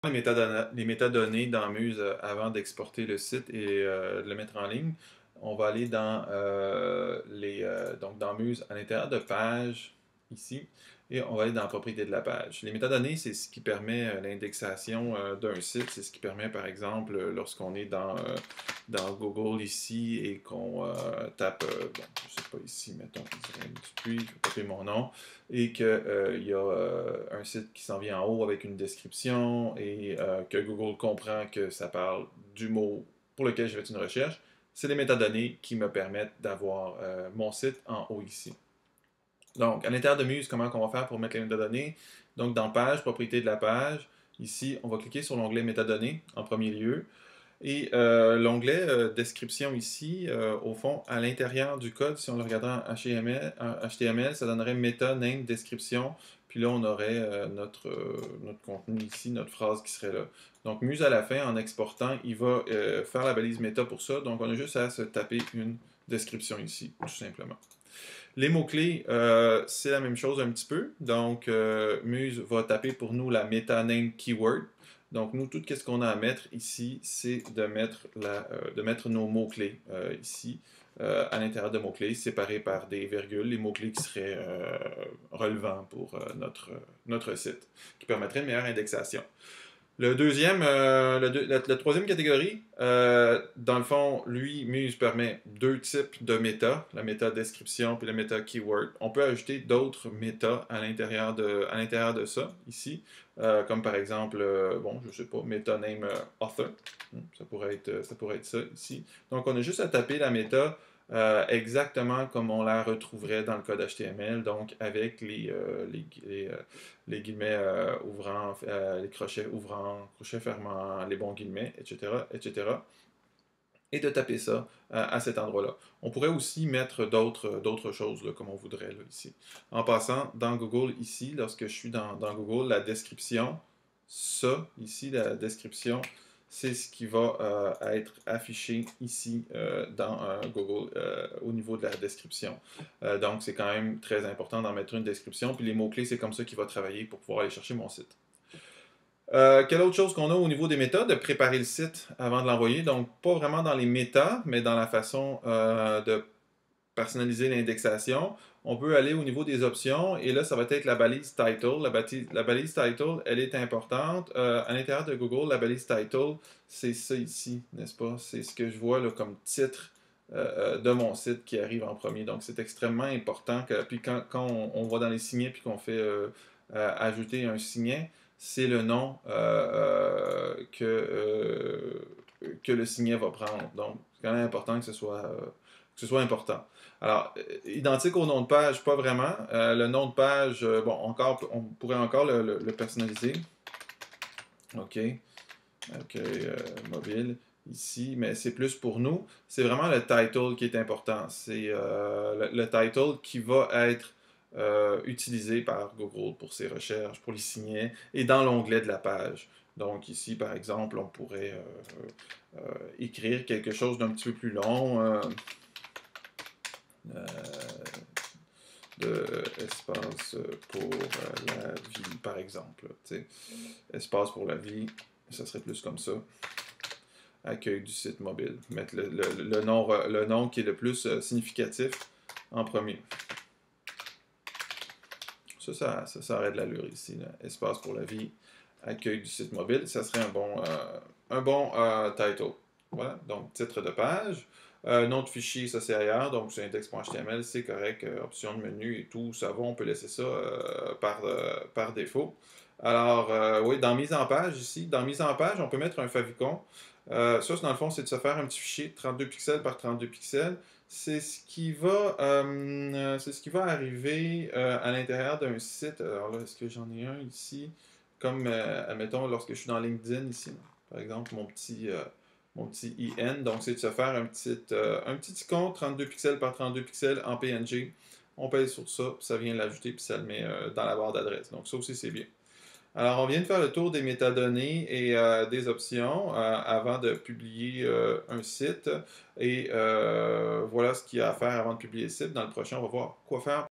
les métadonnées dans Muse avant d'exporter le site et de le mettre en ligne. On va aller dans donc dans Muse à l'intérieur de page ici et on va aller dans la propriété de la page. Les métadonnées, c'est ce qui permet l'indexation d'un site. C'est ce qui permet, par exemple, lorsqu'on est dans Google ici et qu'on tape, bon, je sais pas ici, mettons Israël Dupuis, je vais taper mon nom, et qu'il y a un site qui s'en vient en haut avec une description et que Google comprend que ça parle du mot pour lequel j'ai fait une recherche, c'est les métadonnées qui me permettent d'avoir mon site en haut ici. Donc, à l'intérieur de Muse, comment on va faire pour mettre les métadonnées? Donc, dans Page, propriété de la page, ici, on va cliquer sur l'onglet métadonnées en premier lieu. Et l'onglet description ici, au fond, à l'intérieur du code, si on le regardait en HTML, ça donnerait meta, name, description. Puis là, on aurait notre contenu ici, notre phrase qui serait là. Donc, Muse à la fin, en exportant, il va faire la balise méta pour ça. Donc, on a juste à se taper une description ici, tout simplement. Les mots-clés, c'est la même chose un petit peu. Donc, Muse va taper pour nous la meta name keyword. Donc, nous, tout ce qu'on a à mettre ici, c'est de mettre nos mots-clés ici, à l'intérieur de mots-clés, séparés par des virgules, les mots-clés qui seraient relevants pour notre site, qui permettraient une meilleure indexation. La troisième catégorie, dans le fond, lui, Muse permet deux types de méta, la méta description puis la méta keyword. On peut ajouter d'autres méta à l'intérieur de ça, ici, comme par exemple, bon, je sais pas, méta name author. Ça pourrait être ça ici. Donc, on a juste à taper la méta exactement comme on la retrouverait dans le code HTML, donc avec les guillemets ouvrants, les crochets ouvrants, crochets fermants, les bons guillemets, etc., etc. Et de taper ça à cet endroit-là. On pourrait aussi mettre d'autres choses là, comme on voudrait là, ici. En passant, dans Google, ici, lorsque je suis dans Google, la description, ça, ici, la description, c'est ce qui va être affiché ici dans Google au niveau de la description. Donc, c'est quand même très important d'en mettre une description. Puis les mots-clés, c'est comme ça qu'il va travailler pour pouvoir aller chercher mon site. Quelle autre chose qu'on a au niveau des méthodes? De préparer le site avant de l'envoyer. Donc, pas vraiment dans les méta, mais dans la façon de personnaliser l'indexation. On peut aller au niveau des options et là, ça va être la balise title. La balise title, elle est importante. À l'intérieur de Google, la balise title, c'est ça ici, n'est-ce pas? C'est ce que je vois là, comme titre de mon site qui arrive en premier. Donc, c'est extrêmement important. Puis quand on va dans les signets puis qu'on fait ajouter un signet, c'est le nom que le signet va prendre. Donc, c'est quand même important que ce soit important. Alors, identique au nom de page, pas vraiment. Le nom de page, bon, on pourrait encore le personnaliser. OK. Accueil mobile ici, mais c'est plus pour nous. C'est vraiment le title qui est important. C'est le title qui va être utilisé par Google pour ses recherches, pour les signets, et dans l'onglet de la page. Donc ici, par exemple, on pourrait écrire quelque chose d'un petit peu plus long. Euh, de espace pour la vie, par exemple. T'sais. Espace pour la vie, ça serait plus comme ça. Accueil du site mobile. Mettre le nom qui est le plus significatif en premier. Ça aurait de l'allure ici. Là. Espace pour la vie, accueil du site mobile. Ça serait un bon title. Voilà, donc titre de page. Nom de fichier, ça c'est ailleurs, donc c'est index.html, c'est correct. Option de menu et tout, ça va, on peut laisser ça par défaut. Alors, oui, dans mise en page ici, dans mise en page, on peut mettre un favicon. Ça, dans le fond, c'est de se faire un petit fichier 32 pixels par 32 pixels. C'est ce qui va arriver à l'intérieur d'un site. Alors là, est-ce que j'en ai un ici? Comme, admettons, lorsque je suis dans LinkedIn ici, par exemple, mon petit IN. Donc, c'est de se faire un petit icône 32 pixels par 32 pixels en PNG. On pèse sur ça, puis ça vient l'ajouter, puis ça le met dans la barre d'adresse. Donc, ça aussi, c'est bien. Alors, on vient de faire le tour des métadonnées et des options avant de publier un site. Et voilà ce qu'il y a à faire avant de publier le site. Dans le prochain, on va voir quoi faire